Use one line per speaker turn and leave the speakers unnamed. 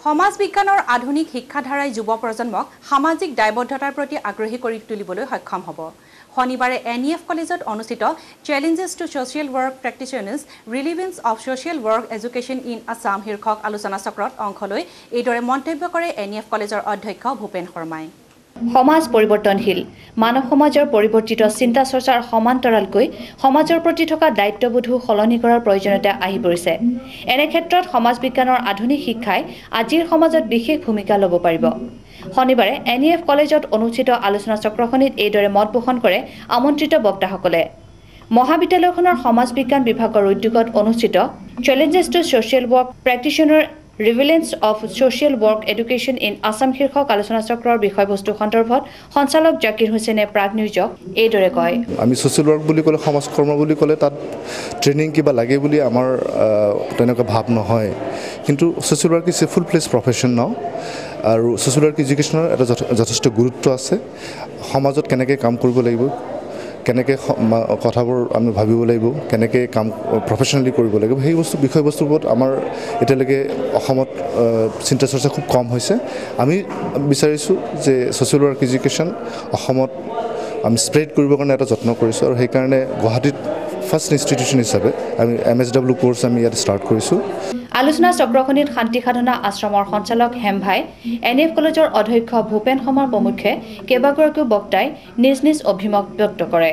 সমাজ বিজ্ঞানৰ আধুনিক শিক্ষাধাৰাই যুৱ প্ৰজন্মক সামাজিক দায়বদ্ধতাৰ প্ৰতি আগ্ৰহী কৰি তুলিবলৈ সক্ষম হ'ব। শনিবাৰে NEF কলেজত অনুষ্ঠিত challenges to social work practitioners relevance of social work education in Assam শীৰ্ষক আলোচনা চক্ৰত অংশ লৈ এইদৰে মন্তব্য কৰে NEF কলেজৰ অধ্যক্ষ ভূপেন শৰ্মাই।
সমাজ পৰিৱৰ্তনশীল মানৱ সমাজৰ পৰিৱৰ্তিত চিন্তা চৰ্চাৰ সমান্তৰালকৈ সমাজৰ প্ৰতি থকা দায়িত্ববোধো সলনি কৰাৰ প্ৰয়োজনীয়তা আহি পৰিছে। এনে ক্ষেত্ৰত সমাজ বিজ্ঞানৰ আধুনিক শিক্ষাই আজিৰ সমাজত বিশেষ ভূমিকা ল'ব পাৰিব। শনিবাৰে NEF কলেজত অনুষ্ঠিত আলোচনা চক্ৰখনিত এইদৰে মত পোষণ কৰে আমন্ত্ৰিত বক্তাসকলে। মহাবিদ্যালয়খনৰ সমাজ বিজ্ঞান বিভাগৰ উদ্যোগত অনুষ্ঠিত challenges to social work practitioner relevance of social work education in Assam শীৰ্ষক আলোচনা চক্ৰৰ বিষয়বস্তু সন্দৰ্ভত সঞ্চালক জাকিৰ হুছেইনে প্ৰাগ নিউজক এইদৰে কয়।
আমি ছ'চিয়েল ৱৰ্ক বুলি ক'লে সমাজ কৰ্ম বুলি ক'লে তাত ট্ৰেইনিং কিবা লাগে বুলি আমাৰ তেনেকুৱা ভাৱ নহয়, কিন্তু social work is a full ফ্লেজ profession নাও আৰু ছ'চিয়েল ৱৰ্ক এডুকেশ্যনৰ এটা যথেষ্ট গুৰুত্ব আছে। সমাজত কেনেকৈ কাম কৰিব লাগিব, কেনেকৈ কথাবোৰ আমি ভাবিব লাগিব, কেনেকৈ কাম প্ৰফেশ্যনেলি কৰিব লাগিব, সেই বিষয়বস্তুৰ ওপৰত আমাৰ এতিয়ালৈকে অসমত চিন্তা চৰ্চা খুব কম হৈছে। আমি বিচাৰিছোঁ যে ছ'চিয়েল ৱৰ্ক এডুকেশ্যন অসমত আমি স্প্ৰেড কৰিবৰ কাৰণে এটা যত্ন কৰিছোঁ আৰু সেইকাৰণে গুৱাহাটীত ফাৰ্ষ্ট ইনষ্টিটিউশ্যন হিচাপে আমি MSW কোৰ্চ আমি ইয়াত ষ্টাৰ্ট কৰিছোঁ।
আলোচনা চক্ৰখনিত শান্তি সাধনা আশ্ৰমৰ সঞ্চালক হেমভাই, NEF কলেজৰ অধ্যক্ষ ভূপেন শৰ্মাৰ প্ৰমুখ্যে কেইবাগৰাকীও বক্তাই নিজ নিজ অভিমত ব্যক্ত কৰে।